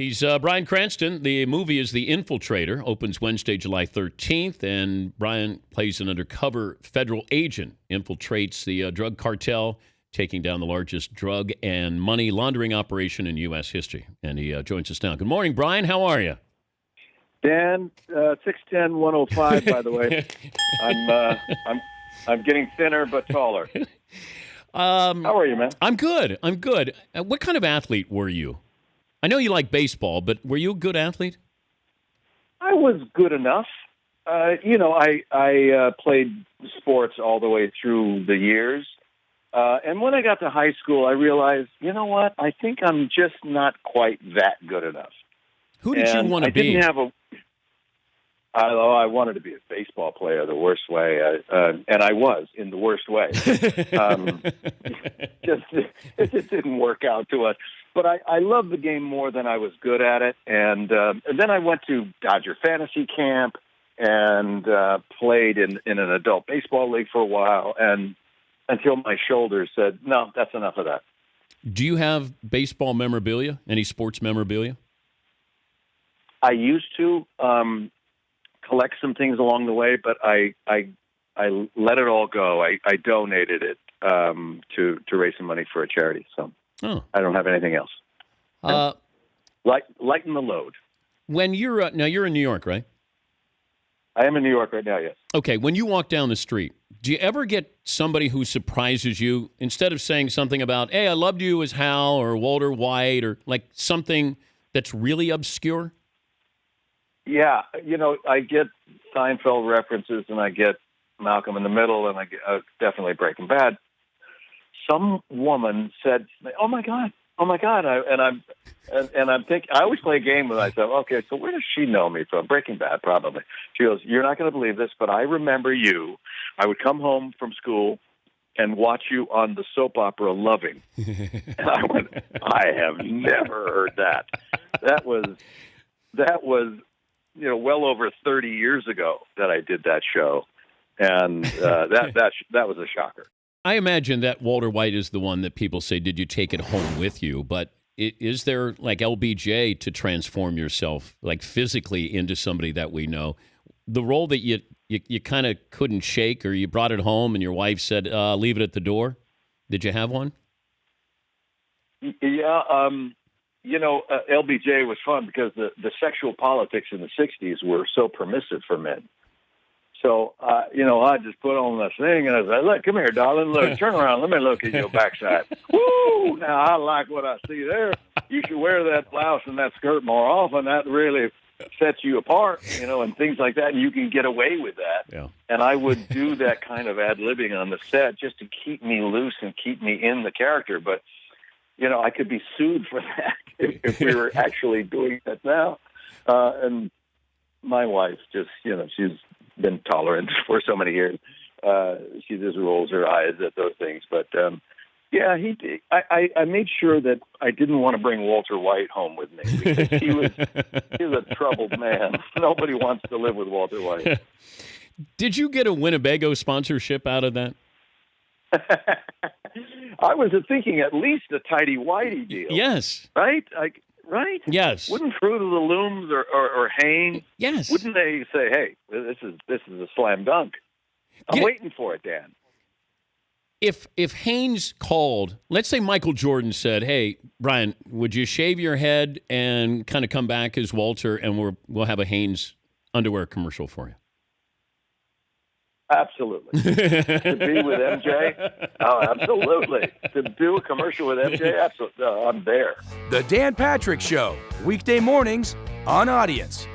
He's Bryan Cranston. The movie is The Infiltrator, opens Wednesday, July 13th, and Bryan plays an undercover federal agent, infiltrates the drug cartel, taking down the largest drug and money laundering operation in U.S. history. And he joins us now. Good morning, Bryan. How are you? Dan, 6'10", 105, by the way. I'm getting thinner but taller. How are you, man? I'm good. What kind of athlete were you? I know you like baseball, but were you a good athlete? I was good enough. I played sports all the way through the years. And when I got to high school, I realized, you know what? I think I'm just not quite that good enough. Who did you want to be? I wanted to be a baseball player the worst way, and I was in the worst way. It just didn't work out to us. But I loved the game more than I was good at it. And then I went to Dodger Fantasy Camp and played in an adult baseball league for a while, and until my shoulders said, no, that's enough of that. Do you have baseball memorabilia? Any sports memorabilia? I used to collect some things along the way, but I let it all go. I donated it to raise some money for a charity. So I don't have anything else. Lighten the load. When you're now you're in New York, right? I am in New York right now. Yes. Okay. When you walk down the street, do you ever get somebody who surprises you instead of saying something about, "Hey, I loved you as Hal" or Walter White, or like something that's really obscure? Yeah, I get Seinfeld references, and I get Malcolm in the Middle, and I get definitely Breaking Bad. Some woman said, "Oh my God," I'm thinking. I always play a game with myself. Okay, so where does she know me from? Breaking Bad, probably. She goes, "You're not going to believe this, but I remember you. I would come home from school and watch you on the soap opera Loving." And I went, "I have never heard that." That was. Well over 30 years ago that I did that show, and that was a shocker. I imagine that Walter White is the one that people say, "Did you take it home with you?" But is there like LBJ to transform yourself like physically into somebody that we know? The role that you kind of couldn't shake, or you brought it home and your wife said, "Leave it at the door." Did you have one? Yeah. LBJ was fun because the sexual politics in the 60s were so permissive for men. So, I just put on this thing and I said, "Look, come here, darling. Look, turn around. Let me look at your backside." Woo! Now, I like what I see there. You should wear that blouse and that skirt more often. That really sets you apart, and things like that. And you can get away with that. Yeah. And I would do that kind of ad-libbing on the set just to keep me loose and keep me in the character. But I could be sued for that if we were actually doing that now. And my wife just, she's been tolerant for so many years. She just rolls her eyes at those things. But, I made sure that I didn't want to bring Walter White home with me because he was a troubled man. Nobody wants to live with Walter White. Did you get a Winnebago sponsorship out of that? I was thinking at least a Tidy Whitey deal. Yes. Right? Right? Yes. Wouldn't Fruit of the Looms or Hanes? Yes. Wouldn't they say, "Hey, this is a slam dunk"? I'm waiting for it, Dan. If Hanes called, let's say Michael Jordan said, "Hey, Bryan, would you shave your head and kind of come back as Walter, and we'll have a Hanes underwear commercial for you"? Absolutely. To be with MJ? Oh, absolutely. To do a commercial with MJ? Absolutely. I'm there. The Dan Patrick Show, weekday mornings on Audience.